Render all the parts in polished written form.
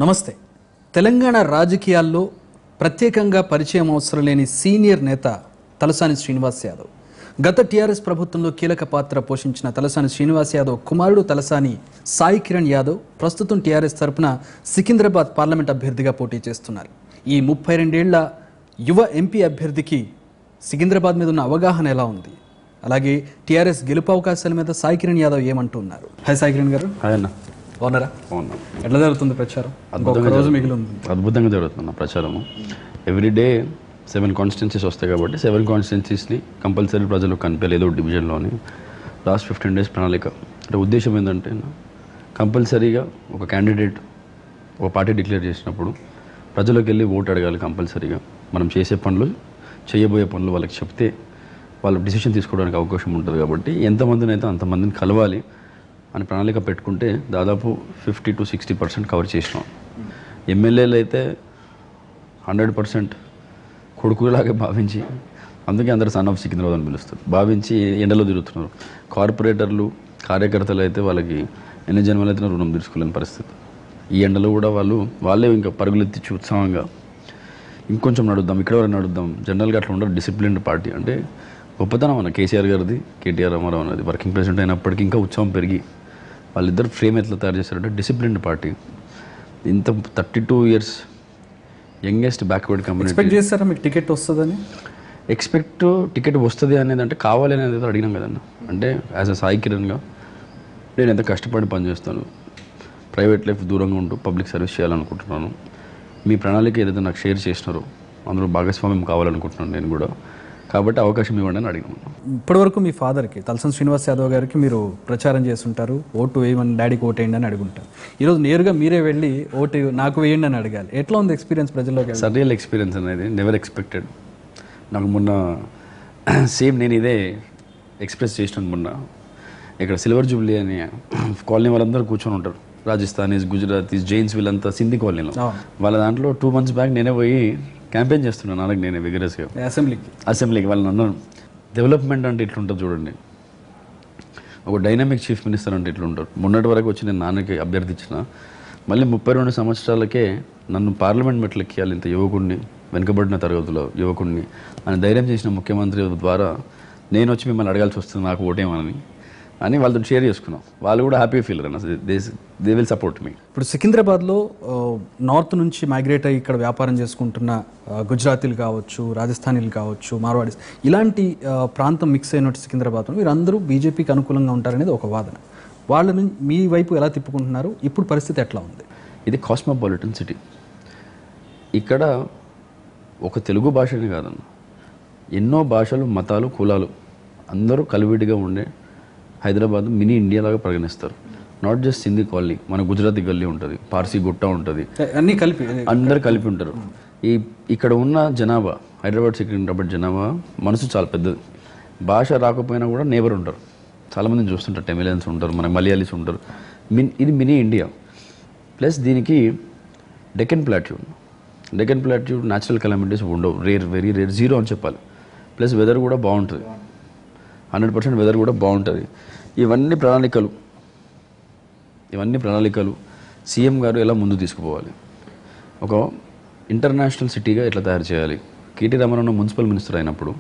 నమస్తే. తెలంగాణ రాజకీయాల్లో ప్రత్యేకంగా పరిచయం అవసరం లేని సీనియర్ నేత తలసాని శ్రీనివాస్ యాదవ్. గత టీఆర్ఎస్ ప్రభుత్వంలో కీలక పాత్ర పోషించిన తలసాని శ్రీనివాస్ యాదవ్ కుమారుడు తలసాని సాయి కిరణ్ యాదవ్ ప్రస్తుతం టీఆర్ఎస్ తరపున సికింద్రాబాద్ పార్లమెంట్ అభ్యర్థిగా పోటీ చేస్తున్నారు. ఈ 32 ఏళ్ల యువ ఎంపీ అభ్యర్థికి సికింద్రాబాద్ మీద ఉన్న అవగాహన ఎలా ఉంది, అలాగే టీఆర్ఎస్ గెలుపు అవకాశాల మీద సాయి కిరణ్ యాదవ్ ఏమంటున్నారు? హాయ్ సాయి కిరణ్ గారు. బాగున్నారా? ఎట్లా జరుగుతుంది ప్రచారం? రోజు మిగిలి ఉంది. అద్భుతంగా జరుగుతుంది ప్రచారము. ఎవ్రీడే 7 కాన్స్టిట్యున్సీస్ వస్తాయి కాబట్టి 7 కాన్స్టిట్యున్సీస్ని కంపల్సరీ ప్రజలకు కనిపించలేదు డివిజన్లోని. లాస్ట్ 15 డేస్ ప్రణాళిక అంటే ఉద్దేశం ఏంటంటే కంపల్సరీగా ఒక క్యాండిడేట్ ఒక పార్టీ డిక్లేర్ చేసినప్పుడు ప్రజలకు వెళ్ళి ఓటు అడగాలి. కంపల్సరీగా మనం చేసే పనులు చేయబోయే పనులు వాళ్ళకి చెప్తే వాళ్ళు డిసిషన్ తీసుకోవడానికి అవకాశం ఉంటుంది. కాబట్టి ఎంతమందిని అయితే అంతమందిని కలవాలి అని ప్రణాళిక పెట్టుకుంటే దాదాపు 50 to 60% కవర్ చేసినాం. ఎమ్మెల్యేలు అయితే 100% కొడుకులాగే భావించి, అందుకే అందరూ సన్ ఆఫ్ సికింద్రాబాద్ అని పిలుస్తారు, భావించి ఎండలో తిరుగుతున్నారు. కార్పొరేటర్లు కార్యకర్తలు అయితే వాళ్ళకి ఎన్ని జన్మలు అయితే రుణం తీర్చుకోలేని పరిస్థితి. ఈ ఎండలో కూడా వాళ్ళే ఇంకా పరుగులెత్తిచ్చి ఉత్సాహంగా ఇంకొంచెం నడుద్దాం, ఇక్కడ వరకు నడుద్దాం. జనరల్గా అట్లా ఉండరు. డిసిప్లిన్డ్ పార్టీ అంటే గొప్పతనం అన్న కేసీఆర్ గారిది, కేటీఆర్ రామారావు అన్నది. వర్కింగ్ ప్రెసిడెంట్ అయినప్పటికీ ఇంకా ఉత్సాహం పెరిగి వాళ్ళిద్దరు ఫ్రేమ్ ఎట్లా తయారు చేశారంటే డిసిప్లిన్డ్ పార్టీ. ఇంత 32 years youngest backward community. Expect చేస్తారా మీకు టికెట్ వస్తుందని? టికెట్ వస్తుంది అనేది అంటే కావాలి అనేది అయితే అడిగినాం కదన్న. అంటే యాజ్ అ సాయి కిరణ్గా నేను ఎంత కష్టపడి పనిచేస్తాను, ప్రైవేట్ లైఫ్ దూరంగా ఉంటూ పబ్లిక్ సర్వీస్ చేయాలనుకుంటున్నాను. మీ ప్రణాళిక ఏదైతే నాకు షేర్ చేసినారో అందులో భాగస్వామ్యం కావాలనుకుంటున్నాను నేను కూడా. కాబట్టి అవకాశం ఇవ్వండి అని అడిగాను. ఇప్పటివరకు మీ ఫాదర్కి, తలసాని శ్రీనివాస్ యాదవ్ గారికి మీరు ప్రచారం చేస్తుంటారు, ఓటు వేయమని, డాడీకి ఓటు వేయండి అని అడుగుంటారు. ఈరోజు నేరుగా మీరే వెళ్ళి ఓటు నాకు వేయండి అని అడగాలి. ఎట్లా ఉంది ఎక్స్పీరియన్స్ ప్రజల్లోకి? సర్రియల్ ఎక్స్పీరియన్స్ అనేది నెవర్ ఎక్స్పెక్టెడ్. నాకు మొన్న సేమ్ నేను ఇదే ఎక్స్ప్రెస్ చేసినాను. మొన్న ఇక్కడ సిల్వర్ జూబ్లీ అని కాలనీ వాళ్ళందరూ కూర్చొని ఉంటారు. రాజస్థానీస్, గుజరాతీస్, జైన్స్, వీళ్ళంతా సింధీ కాలనీలో. వాళ్ళ దాంట్లో 2 months బ్యాక్ నేనే పోయి క్యాంపెయిన్ చేస్తున్నాను నాన్నకి, నేనే విగరస్గా అసెంబ్లీకి. వాళ్ళని అన్నాను, డెవలప్మెంట్ అంటే ఇట్లుంటుంది చూడండి, ఒక డైనామిక్ చీఫ్ మినిస్టర్ అంటే ఇట్లుంటారు. మొన్నటి వరకు వచ్చి నేను నాన్నకి అభ్యర్థించిన, మళ్ళీ 32 సంవత్సరాలకే నన్ను పార్లమెంట్ మెట్లు ఎక్కియాలి, ఇంత యువకుడిని, వెనుకబడిన తరగతుల యువకుడిని అని ధైర్యం చేసిన ముఖ్యమంత్రి ద్వారా నేను వచ్చి మిమ్మల్ని అడగాల్సి వస్తుంది నాకు ఓటేమని అని వాళ్ళతో షేర్ చేసుకున్నాం. వాళ్ళు కూడా హ్యాపీ ఫీల్ అన్న, దే విల్ సపోర్ట్ మీ. ఇప్పుడు సికింద్రాబాద్లో నార్త్ నుంచి మైగ్రేట్ అయ్యి ఇక్కడ వ్యాపారం చేసుకుంటున్న గుజరాతీలు కావచ్చు, రాజస్థానీలు కావచ్చు, మార్వాడీస్, ఇలాంటి ప్రాంతం మిక్స్ అయినట్టు సికింద్రాబాద్లో వీరందరూ బీజేపీకి అనుకూలంగా ఉంటారనేది ఒక వాదన. వాళ్ళని మీ వైపు ఎలా తిప్పుకుంటున్నారు? ఇప్పుడు పరిస్థితి ఎట్లా ఉంది? ఇది కాస్మోపాలిటన్ సిటీ. ఇక్కడ ఒక తెలుగు భాషనే కాదన్న, ఎన్నో భాషలు, మతాలు, కులాలు అందరూ కలివిడిగా ఉండే హైదరాబాద్ మినీ ఇండియా లాగా పరిగణిస్తారు. నాట్ జస్ట్ సింధీ కాలనీ, మన గుజరాతీ గల్లీ ఉంటుంది, పార్సీ గుట్ట ఉంటుంది, అన్నీ కలిపి అందరు కలిపి ఉంటారు. ఇక్కడ ఉన్న జనాభా, హైదరాబాద్ సికింద్రాబాద్ జనాభా మనసు చాలా పెద్దది. భాష రాకపోయినా కూడా నేబర్ ఉంటారు, చాలామందిని చూస్తుంటారు. టెమిలియన్స్ ఉంటారు, మన మలయాళీస్ ఉంటారు. ఇది మినీ ఇండియా. ప్లస్ దీనికి డెక్కన్ ప్లాట్యూడ్ న్యాచురల్ కెలామిటీస్ ఉండవు, వెరీ రేర్, జీరో అని చెప్పాలి. ప్లస్ వెదర్ కూడా బాగుంటుంది, 100% వెదర్ కూడా బాగుంటుంది. ఇవన్నీ ప్రణాళికలు సీఎం గారు ఎలా ముందు తీసుకుపోవాలి, ఒక ఇంటర్నేషనల్ సిటీగా ఎట్లా తయారు చేయాలి. కేటీ రామారావు మున్సిపల్ మినిస్టర్ అయినప్పుడు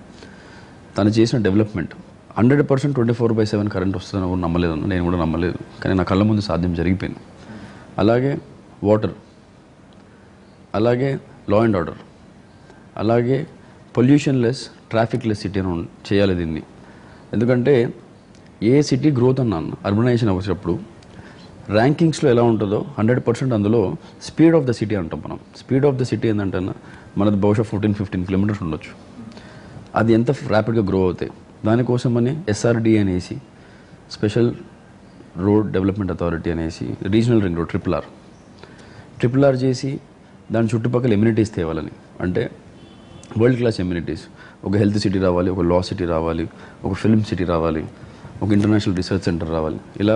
తను చేసిన డెవలప్మెంట్ 100% 24/7 కరెంట్ వస్తుందని ఎవరు నమ్మలేదన్న, నేను కూడా నమ్మలేదు. కానీ నా కళ్ళ ముందు సాధ్యం జరిగిపోయింది. అలాగే వాటర్, అలాగే లా అండ్ ఆర్డర్, అలాగే pollution less, traffic less city అని చేయాలి దీన్ని. ఎందుకంటే ఏ సిటీ గ్రోత్ అన్నాను అర్బనైజేషన్ వచ్చేటప్పుడు ర్యాంకింగ్స్లో ఎలా ఉంటుందో 100% అందులో స్పీడ్ ఆఫ్ ద సిటీ అంటాం మనం. స్పీడ్ ఆఫ్ ద సిటీ ఏంటంటే మనది బహుశా 14-15 kilometers ఉండొచ్చు. అది ఎంత ర్యాపిడ్గా గ్రో అవుతాయి. దానికోసమని SRD అనేసి, స్పెషల్ రోడ్ డెవలప్మెంట్ అథారిటీ అనేసి, regional ring road triple R చేసి దాని చుట్టుపక్కల ఎమ్యూనిటీస్ తేవాలని. అంటే వరల్డ్ క్లాస్ ఎమ్యూనిటీస్, ఒక హెల్త్ సిటీ రావాలి, ఒక లా సిటీ రావాలి, ఒక ఫిల్మ్ సిటీ రావాలి, ఒక ఇంటర్నేషనల్ రీసెర్చ్ సెంటర్ రావాలి. ఇలా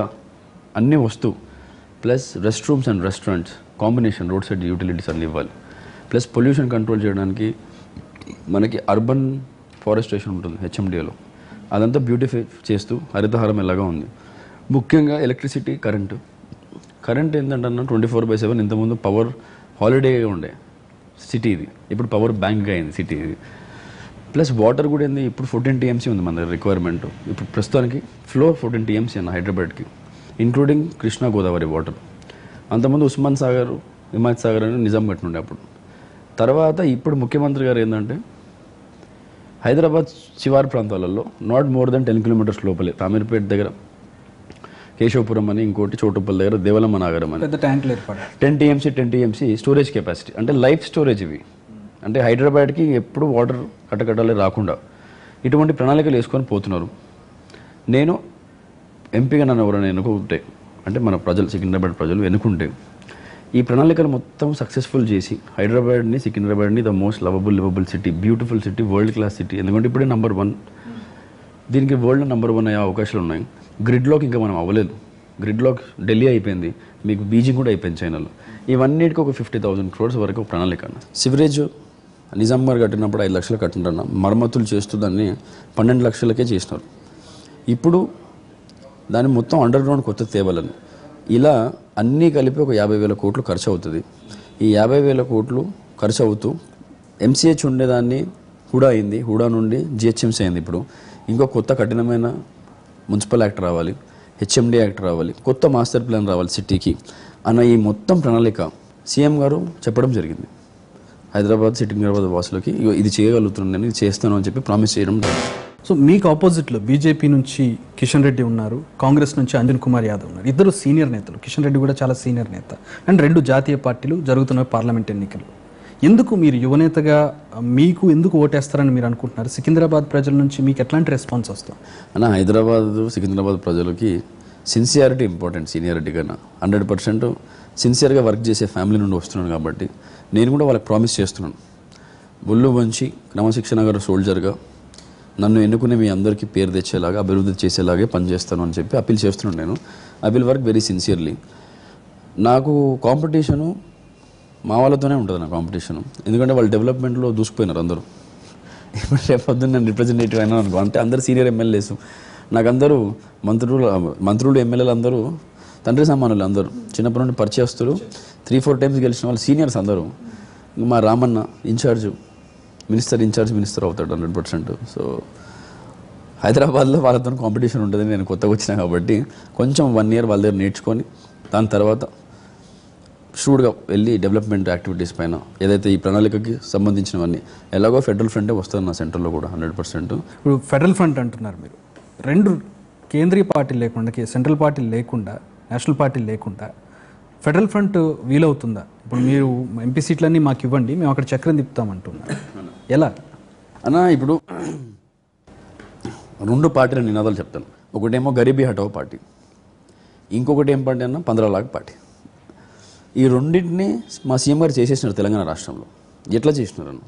అన్నీ వస్తూ plus rest rooms and restaurants combination, road side utilities అన్నీ ఇవ్వాలి. ప్లస్ పొల్యూషన్ కంట్రోల్ చేయడానికి మనకి అర్బన్ ఫారెస్టేషన్ ఉంటుంది HMDAలో, అదంతా బ్యూటిఫై చేస్తూ హరితహారం ఎలాగా ఉంది. ముఖ్యంగా ఎలక్ట్రిసిటీ, కరెంట్ ఏంటంటే 24/7 ఇంతకుముందు పవర్ హాలిడేగా ఉండే సిటీ ఇది, ఇప్పుడు పవర్ బ్యాంక్గా అయింది సిటీ ఇది. ప్లస్ వాటర్ కూడా ఏంది, ఇప్పుడు 14 TMC ఉంది మన దగ్గర రిక్వైర్మెంట్. ఇప్పుడు ప్రస్తుతానికి ఫ్లో 14 TMC అన్న హైదరాబాద్కి, ఇంక్లూడింగ్ కృష్ణా గోదావరి వాటర్. అంతకుముందు ఉస్మాన్ సాగర్, హిమాయత్ సాగర్ అని నిజాం కట్టినుండే అప్పుడు. తర్వాత ఇప్పుడు ముఖ్యమంత్రి గారు ఏంటంటే హైదరాబాద్ శివారు ప్రాంతాలలో నాట్ మోర్ దెన్ 10 kilometers లోపలే, తామీర్పేట దగ్గర కేశవపురం అని, ఇంకోటి చోటుపల్లి దగ్గర దేవలమ్మ నాగరం అని, పెద్ద ట్యాంకులు ఏర్పడ 10 TMC స్టోరేజ్ కెపాసిటీ, అంటే లైఫ్ స్టోరేజ్ ఇవి. అంటే హైదరాబాద్కి ఎప్పుడు వాటర్ కట్టకట్టాలి రాకుండా ఇటువంటి ప్రణాళికలు వేసుకొని పోతున్నారు. నేను ఎంపీగా నన్ను ఎవరైనా ఎన్నుకుంటే, అంటే మన ప్రజలు, సికింద్రాబాద్ ప్రజలు ఎన్నుకుంటే, ఈ ప్రణాళికలు మొత్తం సక్సెస్ఫుల్ చేసి హైదరాబాద్ని, సికింద్రాబాద్ని the most lovable city, beautiful city, world class city. ఎందుకంటే ఇప్పుడే నెంబర్ 1, దీనికి వరల్డ్లో నెంబర్ 1 అయ్యే అవకాశాలు ఉన్నాయి. గ్రిడ్లోకి ఇంకా మనం అవ్వలేదు. గ్రిడ్లోకి ఢిల్లీ అయిపోయింది, మీకు బీజింగ్ కూడా అయిపోయింది చైనాలో. ఇవన్నిటికీ ఒక 50,000 crores వరకు ప్రణాళిక అన్న. సివరేజ్ నిజాం గారు కట్టినప్పుడు 5 లక్షలు కట్టింటారన్న, మరమ్మతులు చేస్తూ దాన్ని 12 లక్షలకే చేసినారు. ఇప్పుడు దాన్ని మొత్తం అండర్ గ్రౌండ్ కొత్త తేవాలని, ఇలా అన్నీ కలిపి ఒక 50,000 కోట్లు ఖర్చు అవుతుంది. ఈ 50,000 కోట్లు ఖర్చు అవుతూ MCH ఉండేదాన్ని హుడా అయింది, హుడా నుండి GHMC అయింది. ఇప్పుడు ఇంకో కొత్త కఠినమైన మున్సిపల్ యాక్ట్ రావాలి, HMD యాక్ట్ రావాలి, కొత్త మాస్టర్ ప్లాన్ రావాలి సిటీకి అన్న ఈ మొత్తం ప్రణాళిక సీఎం గారు చెప్పడం జరిగింది. హైదరాబాద్, సికింద్రాబాద్ వాసులకి ఇది చేయగలుగుతున్నాను, నేను ఇది చేస్తాను అని చెప్పి ప్రామిస్ చేయడం జరిగింది. సో మీకు ఆపోజిట్లో బీజేపీ నుంచి కిషన్ రెడ్డి ఉన్నారు, కాంగ్రెస్ నుంచి అంజన్ కుమార్ యాదవ్ ఉన్నారు. ఇద్దరు సీనియర్ నేతలు, కిషన్ రెడ్డి కూడా చాలా సీనియర్ నేత. అండ్ 2 జాతీయ పార్టీలు, జరుగుతున్న పార్లమెంట్ ఎన్నికలు. ఎందుకు మీరు యువనేతగా మీకు ఎందుకు ఓటేస్తారని మీరు అనుకుంటున్నారు? సికింద్రాబాద్ ప్రజల నుంచి మీకు ఎట్లాంటి రెస్పాన్స్ వస్తుంది? అన్న, హైదరాబాద్, సికింద్రాబాద్ ప్రజలకి సిన్సియారిటీ ఇంపార్టెంట్, సీనియారిటీ కన్నా. 100% సిన్సియర్గా వర్క్ చేసే ఫ్యామిలీ నుండి వస్తున్నాను కాబట్టి నేను కూడా వాళ్ళకి ప్రామిస్ చేస్తున్నాను. ఒళ్ళు వంచి క్రమశిక్షణ గారు సోల్జర్గా నన్ను ఎన్నుకునే మీ అందరికీ పేరు తెచ్చేలాగా, అభివృద్ధి చేసేలాగే పనిచేస్తాను అని చెప్పి అప్పీల్ చేస్తున్నాను. నేను I will work very sincerely. నాకు కాంపిటీషను మా వాళ్ళతోనే ఉంటుంది, నా కాంపిటీషను. ఎందుకంటే వాళ్ళు డెవలప్మెంట్లో దూసిపోయినారు అందరూ. ఇప్పుడు రేపొద్దున్న నేను రిప్రజెంటేటివ్ అయినా అనుకో, అంటే అందరు సీనియర్ ఎమ్మెల్యేస్, నాకు అందరూ మంత్రులు ఎమ్మెల్యేలు అందరూ తండ్రి సమానులు, అందరూ చిన్నప్పటి నుండి పరిచయస్తులు, 3-4 times గెలిచిన వాళ్ళు సీనియర్స్ అందరూ. మా రామన్న మినిస్టర్ అవుతాడు 100%. సో హైదరాబాద్లో వాళ్ళతో కాంపిటీషన్ ఉంటుంది. నేను కొత్తగా వచ్చినా కాబట్టి కొంచెం 1 year వాళ్ళ దగ్గర నేర్చుకొని దాని తర్వాత షూడ్గా వెళ్ళి డెవలప్మెంట్ యాక్టివిటీస్ పైన ఏదైతే ఈ ప్రణాళికకి సంబంధించినవన్నీ, ఎలాగో ఫెడరల్ ఫ్రంటే వస్తుంది నా సెంటర్లో కూడా 100%. ఇప్పుడు ఫెడరల్ ఫ్రంట్ అంటున్నారు మీరు, 2 కేంద్రీయ పార్టీలు లేకుండా, సెంట్రల్ పార్టీలు లేకుండా, నేషనల్ పార్టీలు లేకుండా ఫెడరల్ ఫ్రంట్ వీలవుతుందా? ఇప్పుడు మీరు ఎంపీ సీట్లన్నీ మాకు ఇవ్వండి, మేము అక్కడ చక్రం తిప్పుతామంటున్నారు, ఎలా అన్నా? ఇప్పుడు 2 పార్టీల నినాదాలు చెప్తాను. ఒకటేమో గరీబీ హటావో పార్టీ, ఇంకొకటి ఏం పార్టీ అన్న 15 లాఖ్ పార్టీ. ఈ రెండింటిని మా సీఎం గారు చేసేసినారు తెలంగాణ రాష్ట్రంలో. ఎట్లా చేసినారు అన్న?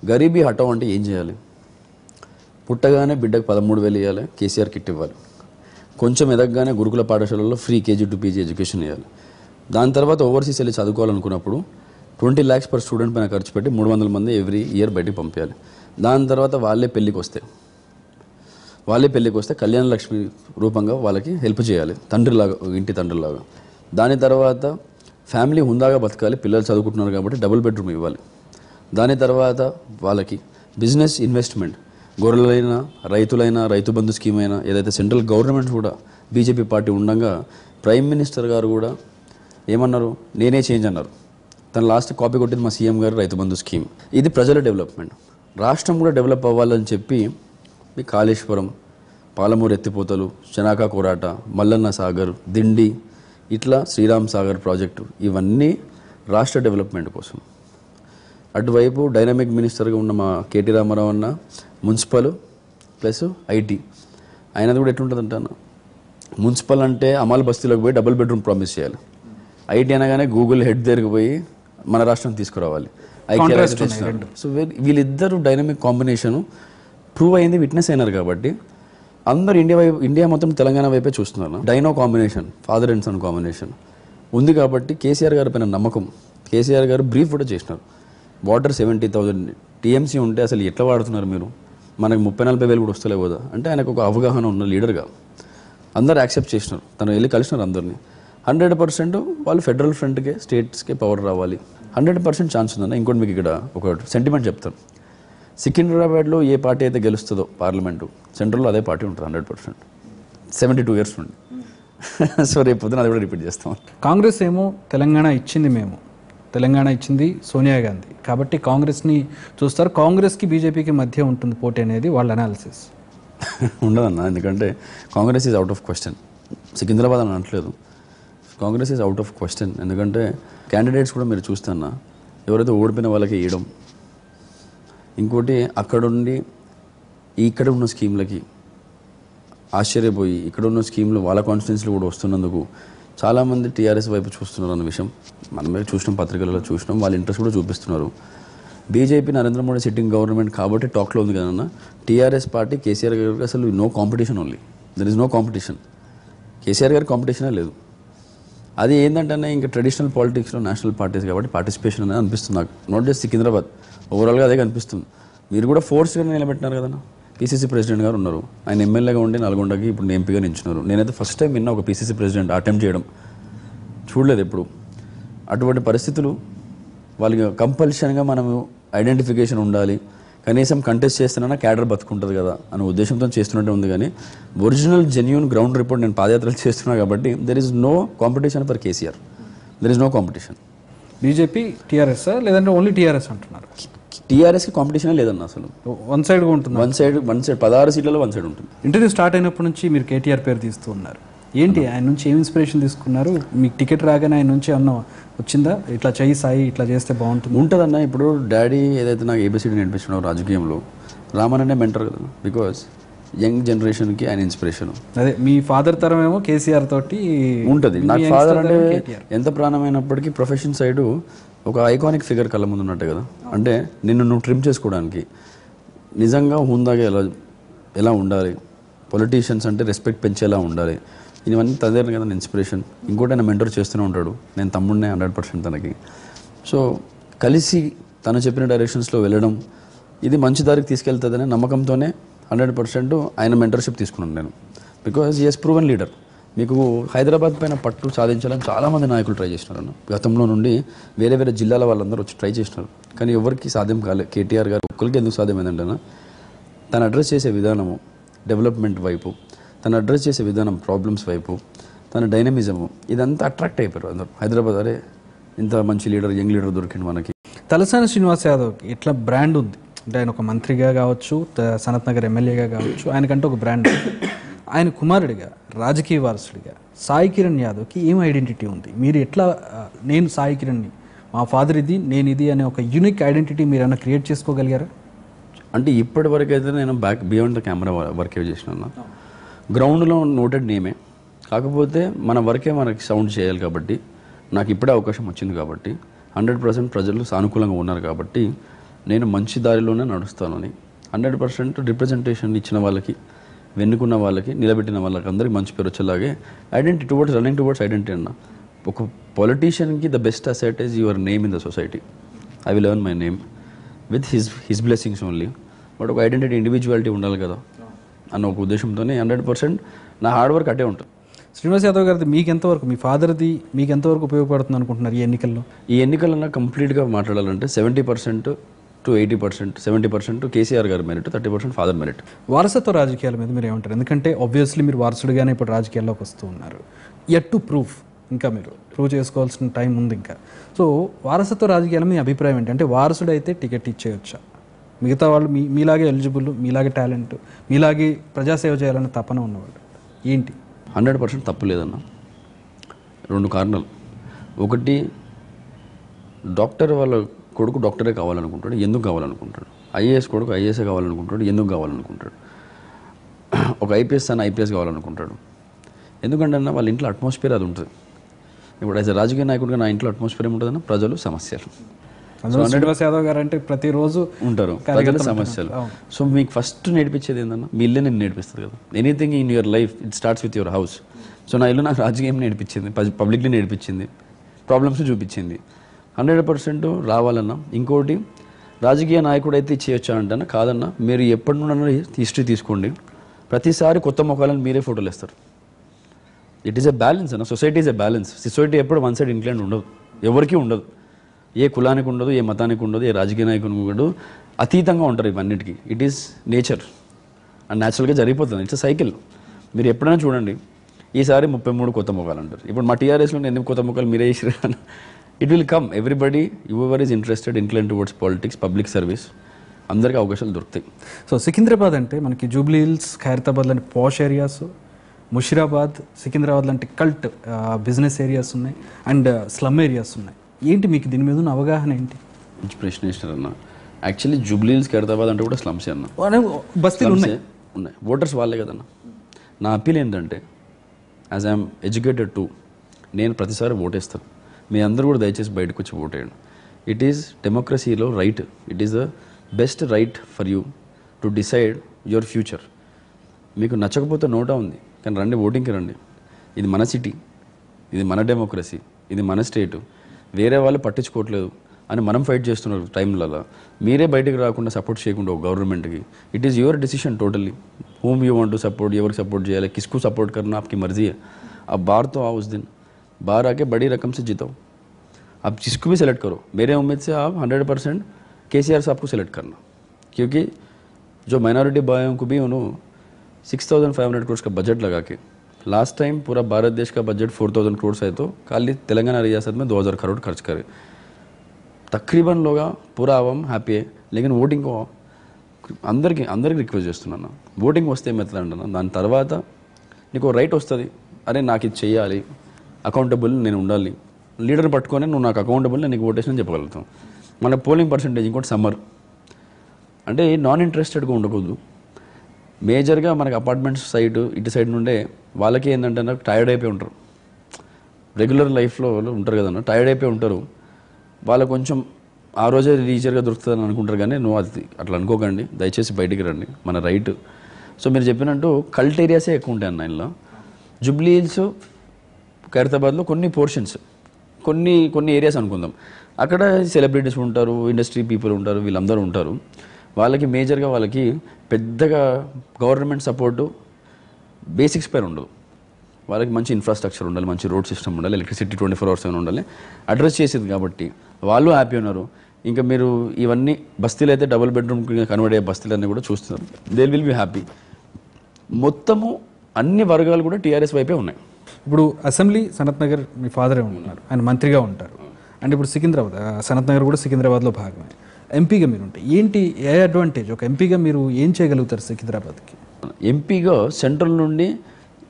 గరీబీ హటావో అంటే ఏం చేయాలి? పుట్టగానే బిడ్డకు 13,000 ఇవ్వాలి, కేసీఆర్ కిట్ ఇవ్వాలి. కొంచెం ఎదగగానే గురుకుల పాఠశాలలో free KG to PG education ఇవ్వాలి. దాని తర్వాత ఓవర్సీస్ వెళ్ళి చదువుకోవాలనుకున్నప్పుడు 20 lakhs per student పైన ఖర్చు పెట్టి 300 మంది ఎవ్రీ ఇయర్ బయటికి పంపించాలి. దాని తర్వాత వాళ్ళే పెళ్ళికి వస్తే కళ్యాణ లక్ష్మి రూపంగా వాళ్ళకి హెల్ప్ చేయాలి, ఇంటి తండ్రిలాగా. దాని తర్వాత ఫ్యామిలీ హుందాగా బతకాలి, పిల్లలు చదువుకుంటున్నారు కాబట్టి డబుల్ బెడ్రూమ్ ఇవ్వాలి. దాని తర్వాత వాళ్ళకి business investment, గొర్రెలైనా, రైతులైనా, Rythu Bandhu scheme అయినా, ఏదైతే సెంట్రల్ గవర్నమెంట్ కూడా బీజేపీ పార్టీ ఉండగా ప్రైమ్ మినిస్టర్ గారు కూడా ఏమన్నారు, నేనే చేంజ్ అన్నారు. తన లాస్ట్ కాపీ కొట్టింది మా సీఎం గారు రైతు బంధు స్కీమ్. ఇది ప్రజల డెవలప్మెంట్. రాష్ట్రం కూడా డెవలప్ అవ్వాలని చెప్పి మీ కాళేశ్వరం, పాలమూరు ఎత్తిపోతలు, చనాకా కోరాట, మల్లన్న సాగర్, దిండి, ఇట్లా శ్రీరామ్ సాగర్ ప్రాజెక్టు, ఇవన్నీ రాష్ట్ర డెవలప్మెంట్ కోసం. అటువైపు డైనమిక్ మినిస్టర్గా ఉన్న మా కేటీ రామారావు అన్న మున్సిపల్ ప్లస్ ఐటీ, ఆయనది కూడా ఎట్లుంటుందంట అన్న, మున్సిపల్ అంటే అమల్ బస్తీలోకి పోయి డబుల్ బెడ్రూమ్ ప్రామిస్ చేయాలి. ఐటీ అనగానే గూగుల్ హెడ్ దగ్గరికి పోయి మన రాష్ట్రం తీసుకురావాలి. సో వీళ్ళిద్దరు డైనమిక్ కాంబినేషను ప్రూవ్ అయింది, విట్నెస్ అయినారు. కాబట్టి అందరూ ఇండియా మొత్తం తెలంగాణ వైపే చూస్తున్నారు. డైనో combination, father and son combination ఉంది కాబట్టి కేసీఆర్ గారి పైన నమ్మకం. కేసీఆర్ గారు బ్రీఫ్ కూడా చేసినారు. వాటర్ 70,000 TMC ఉంటే అసలు ఎట్లా వాడుతున్నారు మీరు, మనకు 30-40 వేలు కూడా వస్తలే కదా అంటే ఆయనకు ఒక అవగాహన ఉన్న లీడర్గా అందరూ యాక్సెప్ట్ చేసినారు. తను వెళ్ళి కలిసినారు అందరినీ. 100% వాళ్ళు ఫెడరల్ ఫ్రంట్కే స్టేట్స్కే పవర్ రావాలి. 100% ఛాన్స్ ఉందన్న. ఇంకోటి మీకు ఇక్కడ ఒక సెంటిమెంట్ చెప్తాను. సికింద్రాబాద్లో ఏ పార్టీ అయితే గెలుస్తుందో పార్లమెంటు, సెంట్రల్లో అదే పార్టీ ఉంటుంది 100%. 72 years నుండి. సో రేపు పొద్దున అది కూడా రిపీట్ చేస్తాం. కాంగ్రెస్ ఏమో తెలంగాణ ఇచ్చింది, తెలంగాణ ఇచ్చింది సోనియా గాంధీ, కాబట్టి కాంగ్రెస్ని చూస్తారు. కాంగ్రెస్కి బీజేపీకి మధ్య ఉంటుంది పోటీ అనేది వాళ్ళ అనాలిసిస్. ఉండదన్న, ఎందుకంటే Congress is out of question. Secunderabad అని అనట్లేదు, Congress is out of question. ఎందుకంటే క్యాండిడేట్స్ కూడా మీరు చూస్తున్నా ఎవరైతే ఓడిపోయిన వాళ్ళకి ఇవ్వడం, ఇంకోటి అక్కడుండి ఇక్కడ ఉన్న స్కీమ్లకి ఆశ్చర్యపోయి ఇక్కడ ఉన్న స్కీమ్లు వాళ్ళ కాన్స్టిట్యున్సీలు కూడా వస్తున్నందుకు చాలామంది టీఆర్ఎస్ వైపు చూస్తున్నారు అన్న విషయం మనమే చూసినాం, పత్రికలలో చూసినాం. వాళ్ళ ఇంట్రెస్ట్ కూడా చూపిస్తున్నారు. BJP Narendra Modi sitting government కాబట్టి టాక్లో ఉంది కదన్న. టీఆర్ఎస్ పార్టీ కేసీఆర్ గారికి అసలు no competition, only there is no competition. KCR గారికి కాంపిటీషనే లేదు. అది ఏంటంటే ఇంకా ట్రెడిషనల్ పాలిటిక్స్లో నేషనల్ పార్టీస్ కాబట్టి పార్టిసిపేషన్ అనేది అనిపిస్తుంది నాకు. నాట్ జస్ట్ సికింద్రాబాద్, ఓవరాల్గా అదే కనిపిస్తుంది. మీరు కూడా ఫోర్స్గా నిలబెట్టినారు కదన్నా. పీసీసీ ప్రెసిడెంట్ గారు ఉన్నారు, ఆయన ఎమ్మెల్యేగా ఉండి నల్గొండకి ఇప్పుడు ఎంపీగా నించున్నారు. నేనైతే ఫస్ట్ టైం విన్నా ఒక పీసీసీ ప్రెసిడెంట్ అటెంప్ట్ చేయడం, చూడలేదు ఎప్పుడు. అటువంటి పరిస్థితులు వాళ్ళకి కంపల్షన్గా మనము ఐడెంటిఫికేషన్ ఉండాలి, కనీసం కంటెస్ట్ చేస్తున్నా క్యాడర్ బతుకుంటుంది కదా అనే ఉద్దేశంతో చేస్తున్నట్టే ఉంది. కానీ ఒరిజినల్ జెన్యూన్ గ్రౌండ్ రిపోర్ట్ నేను పాదయాత్రలు చేస్తున్నాను కాబట్టి there is no competition for KCR, there is no competition. BJP TRS లేదంటే ఓన్లీ టీఆర్ఎస్ అంటున్నారు? టీఆర్ఎస్కి కాంపిటీషనే లేదన్న. అసలు వన్ సైడ్గా ఉంటుంది. వన్ సైడ్ 16 సీట్లలో వన్ సైడ్ ఉంటుంది. ఇంటర్వ్యూ స్టార్ట్ అయినప్పటి నుంచి మీరు కేటీఆర్ పేరు తీస్తూ ఉన్నారు. ఏంటి ఆయన నుంచి ఏం ఇన్స్పిరేషన్ తీసుకున్నారు? మీకు టికెట్ రాగానే ఆయన నుంచి అన్న వచ్చిందా, ఇట్లా చేయి సాయి ఇట్లా చేస్తే బాగుంటుంది? ఉంటుందన్న. ఇప్పుడు డాడీ ఏదైతే నాకు ఏబిసిడి నేర్పించినావు రాజకీయంలో, రామన్ మెంటర్ కదా. బికాజ్ యంగ్ జనరేషన్కి ఆయన ఇన్స్పిరేషన్. అదే మీ ఫాదర్ తరం ఏమో కేసీఆర్ తోటి ఉంటుంది. నాకు ఫాదర్ అంటే ఎంత ప్రాణమైనప్పటికీ ప్రొఫెషన్ సైడు ఒక ఐకానిక్ ఫిగర్ కళ్ళ ముందు ఉన్నట్టే కదా. అంటే నిన్ను నువ్వు ట్రిమ్ చేసుకోవడానికి నిజంగా హుందాగా ఎలా ఉండాలి, పొలిటీషియన్స్ అంటే రెస్పెక్ట్ పెంచేలా ఉండాలి, ఇవన్నీ తదేరు కదా ఇన్స్పిరేషన్. ఇంకోటి ఆయన మెంటర్ చేస్తూనే ఉంటాడు. నేను తమ్ముడినే 100% తనకి. సో కలిసి తను చెప్పిన డైరెక్షన్స్లో వెళ్ళడం ఇది మంచి దారికి తీసుకెళ్తుందనే నమ్మకంతోనే 100% ఆయన మెంటర్షిప్ తీసుకున్నాను నేను. Because is proven leader. మీకు హైదరాబాద్ పైన పట్టు సాధించాలని చాలామంది నాయకులు ట్రై చేసినారు. గతంలో నుండి వేరే వేరే జిల్లాల వాళ్ళందరూ వచ్చి ట్రై చేసినారు, కానీ ఎవరికి సాధ్యం కాలేదు. కేటీఆర్ గారు ఒక్కరికి ఎందుకు సాధ్యమైందంటే తను అడ్రస్ చేసే విధానము డెవలప్మెంట్ వైపు, తను అడ్రస్ చేసే విధానం ప్రాబ్లమ్స్ వైపు, తన డైనమిజము ఇదంతా అట్రాక్ట్ అయిపోయారు అందరూ. హైదరాబాద్ అరే ఇంత మంచి లీడర్, యంగ్ లీడర్ దొరికింది మనకి. తలసాని శ్రీనివాస్ యాదవ్కి ఎట్లా బ్రాండ్ ఉంది అంటే ఆయన ఒక మంత్రిగా కావచ్చు, సనత్ నగర్ ఎమ్మెల్యేగా కావచ్చు, ఆయనకంటే ఒక బ్రాండ్. ఆయన కుమారుడిగా, రాజకీయ వారసుడిగా సాయి కిరణ్ యాదవ్కి ఏం ఐడెంటిటీ ఉంది? మీరు ఎట్లా నేను సాయి కిరణ్ని, మా ఫాదర్ ఇది, నేను ఇది అనే ఒక యూనిక్ ఐడెంటిటీ మీరు ఏమైనా క్రియేట్ చేసుకోగలిగారా? అంటే ఇప్పటి వరకు అయితే నేను బియాండ్ ద కెమెరా వర్క్ చేసినా. గ్రౌండ్లో నోటెడ్ నేమే, కాకపోతే మన వర్కే మనకి సౌండ్ చేయాలి కాబట్టి నాకు ఇప్పుడే అవకాశం వచ్చింది కాబట్టి 100% ప్రజలు సానుకూలంగా ఉన్నారు కాబట్టి నేను మంచి దారిలోనే నడుస్తానని 100% రిప్రజెంటేషన్ ఇచ్చిన వాళ్ళకి, వెన్నుకున్న వాళ్ళకి, నిలబెట్టిన వాళ్ళకి అందరికీ మంచి పేరు వచ్చేలాగే identity towards running towards identity అన్న. ఒక పొలిటీషియన్కి the best asset is your name in the society. I will earn my name with his blessings only. But ఒక ఐడెంటిటీ, ఇండివిజువాలిటీ ఉండాలి కదా అన్న ఒక ఉద్దేశంతోనే 100% నా హార్డ్ వర్క్ అటే ఉంటుంది. శ్రీనివాస్ యాదవ్ గారిది మీకు ఎంతవరకు, మీ ఫాదర్ది మీకు ఎంతవరకు ఉపయోగపడుతుంది అనుకుంటున్నారు ఈ ఎన్నికల్లో? ఈ ఎన్నికల్లో కంప్లీట్గా మాట్లాడాలంటే 70% to 80%, 70% కేసీఆర్ గారి మెరిట్, 30% ఫాదర్ మెరిట్. వారసత్వ రాజకీయాల మీద మీరు ఏమంటారు? ఎందుకంటే ఆబ్వియస్లీ మీరు వారసుడిగానే ఇప్పుడు రాజకీయాల్లోకి వస్తూ ఉన్నారు. యట్ టు ప్రూఫ్, ఇంకా మీరు ప్రూవ్ చేసుకోవాల్సిన టైం ఉంది ఇంకా. సో వారసత్వ రాజకీయాల మీ అభిప్రాయం ఏంటి? అంటే వారసుడు అయితే టికెట్ ఇచ్చేయచ్చా? మిగతా వాళ్ళు మీలాగే ఎలిజిబుల్, మీలాగే టాలెంట్, మీలాగే ప్రజాసేవ చేయాలని తపన ఉన్నవాళ్ళు ఏంటి? 100% తప్పు లేదన్న. 2 కారణాలు. ఒకటి, డాక్టర్ వాళ్ళ కొడుకు డాక్టరే కావాలనుకుంటాడు, ఎందుకు కావాలనుకుంటాడు? ఐఏఎస్ కొడుకు ఐఏఎస్ కావాలనుకుంటాడు, ఎందుకు కావాలనుకుంటాడు? ఒక ఐపీఎస్ అని ఐపీఎస్ కావాలనుకుంటాడు. ఎందుకంటే అన్న వాళ్ళ ఇంట్లో అట్మాస్ఫియర్ అది ఉంటుంది. ఇప్పుడు యాజ్ రాజకీయ నాయకుడిగా నా ఇంట్లో అట్మాస్ఫియర్ ఏముంటుందన్న? ప్రజలు, సమస్యలు. శ్రీనివాస్ యాదవ్ గారు అంటే ప్రతిరోజు ఉంటారు, ప్రజల సమస్యలు. సో మీకు ఫస్ట్ నేర్పించేది ఏంటన్నా? మీ ఇల్లే నేను నేర్పిస్తుంది కదా. Anything in your life it starts with your house. So నా ఇల్లు నాకు రాజకీయం నేర్పించింది, పబ్లిక్లీ నేర్పించింది, ప్రాబ్లమ్స్ చూపించింది. 100% రావాలన్నా. ఇంకోటి, రాజకీయ నాయకుడు అయితే చేయొచ్చా అంటన్నా? కాదన్నా. మీరు ఎప్పటి నుండి హిస్టరీ తీసుకోండి, ప్రతిసారి కొత్త ముఖాలను మీరే ఫోటోలు వేస్తారు. ఇట్ ఈస్ ఎ బ్యాలెన్స్ అన్న. Society is a balance. Society ఎప్పుడు వన్ సైడ్ ఇంక్లైన్ ఉండదు, ఎవరికీ ఉండదు. ఏ కులానికి ఉండదు, ఏ మతానికి ఉండదు, ఏ రాజకీయ నాయకునికి ఉండదు. అతీతంగా ఉంటారు ఇవన్నిటికీ. ఇట్ ఈస్ నేచర్ అండ్ న్యాచురల్గా జరిగిపోతుంది. It's cycle. మీరు ఎప్పుడైనా చూడండి, ఈసారి 33 కొత్త ముఖాలు అంటారు. ఇప్పుడు మా టీఆర్ఎస్లో ఎన్ని కొత్త ముఖాలు మీరే వేసారు. It will come. Everybody ever is interested incline towards politics, public service, అందరికీ అవకాశాలు దొరుకుతాయి. సో సికింద్రాబాద్ అంటే మనకి జూబ్లీ హిల్స్, ఖైరతాబాద్ లాంటి పాష్ ఏరియాస్, ముషిరాబాద్, సికింద్రాబాద్ లాంటి కల్ట్ బిజినెస్ ఏరియాస్ ఉన్నాయి అండ్ స్లమ్ ఏరియాస్ ఉన్నాయి. ఏంటి మీకు దీని మీద ఉన్న అవగాహన ఏంటి? మంచి ప్రశ్న వేసినారు అన్న. యాక్చువల్లీ జూబ్లీ హిల్స్, ఖైరతాబాద్ అంటే కూడా స్లమ్సే అన్న. బస్తీలు ఉన్నాయి. ఓటర్స్ వాళ్ళే కదన్న. నా అప్పీల్ ఏంటంటే, యాజ్ ఐఎమ్ ఎడ్యుకేటెడ్ టు, నేను ప్రతిసారి ఓటేస్తాను. మీ అందరూ కూడా దయచేసి బయటకు వచ్చి ఓటేయండి. ఇట్ ఈస్ డెమోక్రసీలో right. It is the best right for you to decide your future. మీకు నచ్చకపోతే నోటా ఉంది, కానీ రండి, ఓటింగ్కి రండి. ఇది మన సిటీ, ఇది మన డెమోక్రసీ, ఇది మన స్టేటు. వేరే వాళ్ళు పట్టించుకోవట్లేదు అని మనం ఫైట్ చేస్తున్నారు టైంలలో. మీరే బయటకు రాకుండా సపోర్ట్ చేయకుండా ఒక గవర్నమెంట్కి. It is your decision totally. Whom you want to support, ఎవరికి సపోర్ट చేయాలి, किसको सपोर्ट करना आपकी मर्जी है. अब बाहर तो आओ, उस दिन बाहर आके बड़ी रकम से जीतो. आप जिसको भी सेलेक्ट करो, मेरे उम्मीद से आप 100% KCR साहब को सेलेक्ट करना, क्योंकि जो माइनॉरिटी भाइयों को भी उन्होंने 6,500 करोड़ का बजट लगा के, लास्ट टाइम पूरा भारत देश का बजट 4,000 करोड़ है, तो खाली तेलंगाना रियासत में 2,000 करोड़ खर्च करे. तकरीबन लोग पूरा आवाम హ్యాపీ. लेकिन ఓటింగ్ అందరికీ రిక్వెస్ట్ చేస్తున్నాను, ఓటింగ్ వస్తే ఏమవుతుందంట, దాని తర్వాత నీకు రైట్ వస్తుంది. అరే నాకు ఇది చెయ్యాలి, అకౌంటబుల్ నేను ఉండాలి, లీడర్ పట్టుకొని నువ్వు నాకు అకౌంటబుల్, నేను నీకు ఓటేషన్ చెప్పగలుగుతాం. మన పోలింగ్ పర్సంటేజ్ ఇంకోటి సమ్మర్ అంటే నాన్ ఇంట్రెస్టెడ్గా ఉండకూడదు. మేజర్గా మనకి అపార్ట్మెంట్స్ సైడ్, ఇటు సైడ్ నుండే వాళ్ళకి ఏంటంటే నాకు టైర్డ్ అయిపోయి ఉంటారు. రెగ్యులర్ లైఫ్లో ఉంటారు కదన్నా, టైర్డ్ అయిపోయి ఉంటారు. వాళ్ళకు కొంచెం ఆ రోజే లీజర్గా దొరుకుతుందని అనుకుంటారు, కానీ నువ్వు అది అట్లా అనుకోకండి. దయచేసి బయటికి రండి, మన రైట్. సో మీరు చెప్పినట్టు కల్ట్ ఏరియాసే ఎక్కువ ఉంటాయి అన్న. ఇంట్లో జూబ్లీ హిల్స్, ఖైరతాబాద్లో కొన్ని పోర్షన్స్, కొన్ని ఏరియాస్ అనుకుందాం, అక్కడ సెలబ్రిటీస్ ఉంటారు, ఇండస్ట్రీ పీపుల్ ఉంటారు, వీళ్ళందరూ ఉంటారు. వాళ్ళకి మేజర్గా వాళ్ళకి పెద్దగా గవర్నమెంట్ సపోర్టు బేసిక్స్ పైన ఉండదు. వాళ్ళకి మంచి ఇన్ఫ్రాస్ట్రక్చర్ ఉండాలి, మంచి రోడ్ సిస్టమ్ ఉండాలి, ఎలక్ట్రిసిటీ 24 hours ఉండాలి. అడ్రస్ చేసేది కాబట్టి వాళ్ళు హ్యాపీ ఉన్నారు. ఇంకా మీరు ఇవన్నీ బస్తీలు అయితే డబుల్ బెడ్రూమ్ కన్వర్ట్ అయ్యే బస్తీలన్నీ కూడా చూస్తున్నారు. They will be happy. మొత్తము అన్ని వర్గాలు కూడా టీఆర్ఎస్ వైపే ఉన్నాయి. ఇప్పుడు అసెంబ్లీ సనత్ నగర్ మీ ఫాదరే ఉంటున్నారు, ఆయన మంత్రిగా ఉంటారు. అండ్ ఇప్పుడు సికింద్రాబాద్, సనత్ నగర్ కూడా సికింద్రాబాద్లో భాగమే. ఎంపీగా మీరు ఉంటే ఏంటి, ఏ అడ్వాంటేజ్, ఒక ఎంపీగా మీరు ఏం చేయగలుగుతారు సికింద్రాబాద్కి? ఎంపీగా సెంట్రల్ నుండి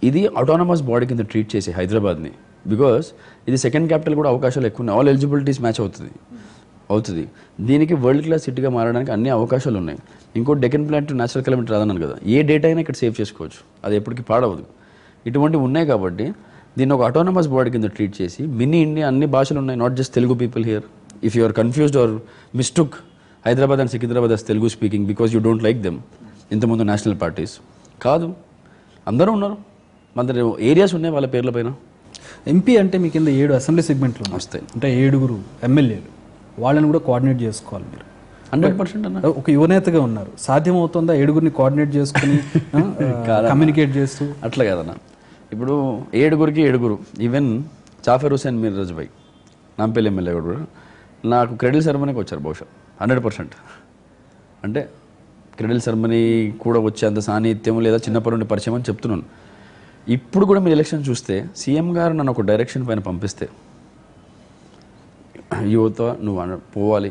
ఇది ఆటోనమస్ బాడీ కింద ట్రీట్ చేసే హైదరాబాద్ని, బికాస్ ఇది సెకండ్ క్యాపిటల్ కూడా అవకాశాలు ఎక్కువ ఉన్నాయి. ఆల్ ఎలిజిబిలిటీస్ మ్యాచ్ అవుతుంది. దీనికి వరల్డ్ క్లాస్ సిటీగా మారడానికి అన్ని అవకాశాలు ఉన్నాయి. ఇంకో డెకన్ ప్లాంట్ న్యాచురల్ కెలమిటీ రాదన్నాను కదా, ఏ డేటా అయినా ఇక్కడ సేవ్ చేసుకోవచ్చు, అది ఎప్పటికీ పాడవదు. ఇటువంటివి ఉన్నాయి కాబట్టి దీన్ని ఒక ఆటోనమస్ బాడీ కింద ట్రీట్ చేసి, మినీ ఇండియా అన్ని భాషలు ఉన్నాయి, not just Telugu people here. If you are confused or mistook Hyderabad and Secunderabad as Telugu speaking because you don't like them, ఇంతకుముందు నేషనల్ పార్టీస్ కాదు, అందరూ ఉన్నారు, మన ఏరియాస్ ఉన్నాయి వాళ్ళ పేర్ల పైన. ఎంపీ అంటే మీ కింద 7 అసెంబ్లీ సెగ్మెంట్లు వస్తాయి, అంటే 7 ఎమ్మెల్యేలు, వాళ్ళని కూడా కోఆర్డినేట్ చేసుకోవాలి మీరు. 100% అన్న. ఒక యువనేతగా ఉన్నారు, సాధ్యమవుతుందా 7 కోఆర్డినేట్ చేసుకుని కమ్యూనికేట్ చేస్తూ? అట్లా కాదన్న. ఇప్పుడు 7 ఈవెన్ జాఫర్ హుసేన్ మీరాజ్ భాయ్ నాంపల్లి ఎమ్మెల్యే కూడా నాకు క్రెడిల్ సెరమనీకి వచ్చారు బహుశా 100%. అంటే క్రెడిల్ సెరమనీ కూడా వచ్చేంత సాన్నిహిత్యం లేదా చిన్నప్పటి నుండి పరిచయం అని చెప్తున్నాను. ఇప్పుడు కూడా మీరు ఎలక్షన్ చూస్తే సీఎం గారు నన్ను ఒక డైరెక్షన్ పైన పంపిస్తే, యువత నువ్వు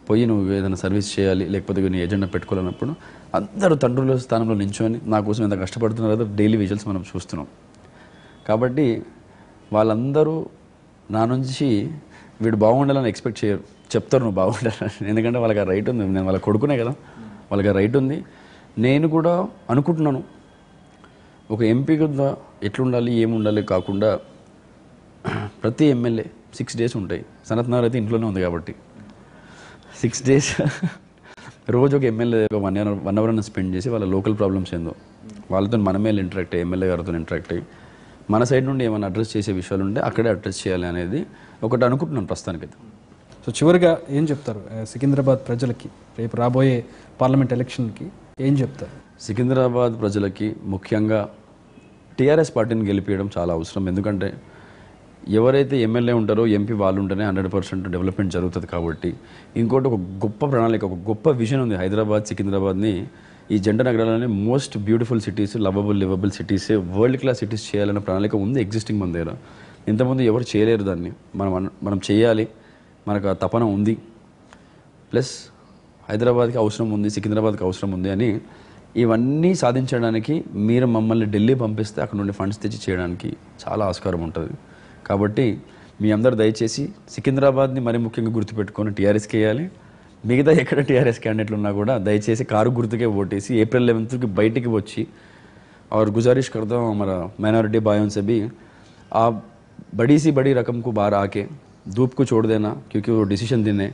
పోయి నువ్వు ఏదైనా సర్వీస్ చేయాలి, లేకపోతే నీ ఎజెండా పెట్టుకోవాలన్నప్పుడు అందరూ తండ్రుల స్థానంలో నించొని నా కోసం ఎంత కష్టపడుతున్నారు కదా, డైలీ విజువల్స్ మనం చూస్తున్నాం. కాబట్టి వాళ్ళందరూ నా నుంచి వీడు బాగుండాలని ఎక్స్పెక్ట్ చేయరు, చెప్తారు నువ్వు బాగుండాలని. ఎందుకంటే వాళ్ళకి ఆ రైట్ ఉంది, నేను వాళ్ళ కొడుకునే కదా, వాళ్ళకి ఆ రైట్ ఉంది. నేను కూడా అనుకుంటున్నాను ఒక ఎంపీ కింద ఎట్లుండాలి, ఏముండాలి కాకుండా ప్రతి ఎమ్మెల్యే 6 days ఉంటాయి. సనత్ నగర్ అయితే ఇంట్లోనే ఉంది కాబట్టి 6 days రోజు ఒక ఎమ్మెల్యే 1 hour స్పెండ్ చేసి వాళ్ళ లోకల్ ప్రాబ్లమ్స్ ఏందో వాళ్ళతో మనమే ఇంటరాక్ట్ అయ్యి, ఎమ్మెల్యే గారితో ఇంటరాక్ట్ అయ్యి, మన సైడ్ నుండి ఏమైనా అడ్రస్ చేసే విషయాలు ఉంటే అక్కడే అడ్రస్ చేయాలి అనేది ఒకటి అనుకుంటున్నాను ప్రస్తుతానికైతే. సో చివరిగా ఏం చెప్తారు సికింద్రాబాద్ ప్రజలకి, రేపు రాబోయే పార్లమెంట్ ఎలక్షన్కి ఏం చెప్తారు? సికింద్రాబాద్ ప్రజలకి ముఖ్యంగా టీఆర్ఎస్ పార్టీని గెలిపించడం చాలా అవసరం. ఎందుకంటే ఎవరైతే ఎమ్మెల్యే ఉంటారో ఎంపీ వాళ్ళు ఉంటేనే 100% డెవలప్మెంట్ జరుగుతుంది. కాబట్టి ఇంకోటి ఒక గొప్ప ప్రణాళిక, ఒక గొప్ప విజన్ ఉంది. హైదరాబాద్, సికింద్రాబాద్ని ఈ జంట నగరాలనే most beautiful cities, lovable livable cities, world class cities చేయాలనే ప్రణాళిక ఉంది ఎగ్జిస్టింగ్ మన దగ్గర. ఇంతకుముందు ఎవరు చేయలేరు దాన్ని, మనం చేయాలి, మనకు ఆ తపన ఉంది. ప్లస్ హైదరాబాద్కి అవసరం ఉంది, సికింద్రాబాద్కి అవసరం ఉంది అని ఇవన్నీ సాధించడానికి మీరు మమ్మల్ని ఢిల్లీ పంపిస్తే అక్కడ నుండి ఫండ్స్ తెచ్చి చేయడానికి చాలా ఆస్కారం ఉంటుంది. కాబట్టి మీ అందరు దయచేసి సికింద్రాబాద్ని మరీ ముఖ్యంగా గుర్తుపెట్టుకొని టీఆర్ఎస్కి వేయాలి. మిగతా ఎక్కడ టీఆర్ఎస్ క్యాండిడేట్లు ఉన్నా కూడా దయచేసి కారు గుర్తుకే ఓటేసి April 11 బయటికి వచ్చి और गुजारिश करता हूँ हमारा माइनॉरिटी भाइयों से भी, आप बड़ी सी बड़ी रकम को बाहर आके धूप को छोड़ देना, क्योंकि वो डिसीजन देने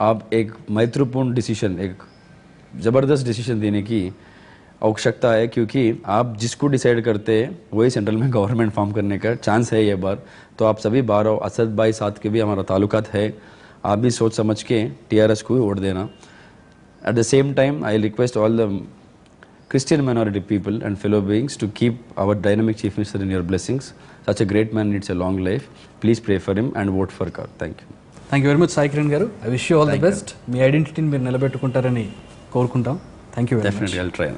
आप एक महत्वपूर्ण डिसीजन, एक ज़बरदस्त डिसीजन देने की आवश्यकता है. क्योंकि आप जिसको डिसाइड करते हैं वही सेंट्रल में गवर्नमेंट फॉर्म करने का चांस है ये बार. तो आप सभी बाहर आओ. असद भाई साथ के भी हमारा ताल्लुकात है, आप भी सोच समझ के टीआरएस को वोट देना. At the same time I request all the Christian minority people and fellow beings to keep our dynamic chief minister in your blessings. Such a great man needs a long life. Please pray for him and vote for Kar. Thank you. Thank you very much Sai Kiran garu. I wish you all the best. మీ ఐడెంటిటీని మీరు నిలబెట్టుకుంటారని కోరుకుంటాం. Thank you very much. Definitely I'll try.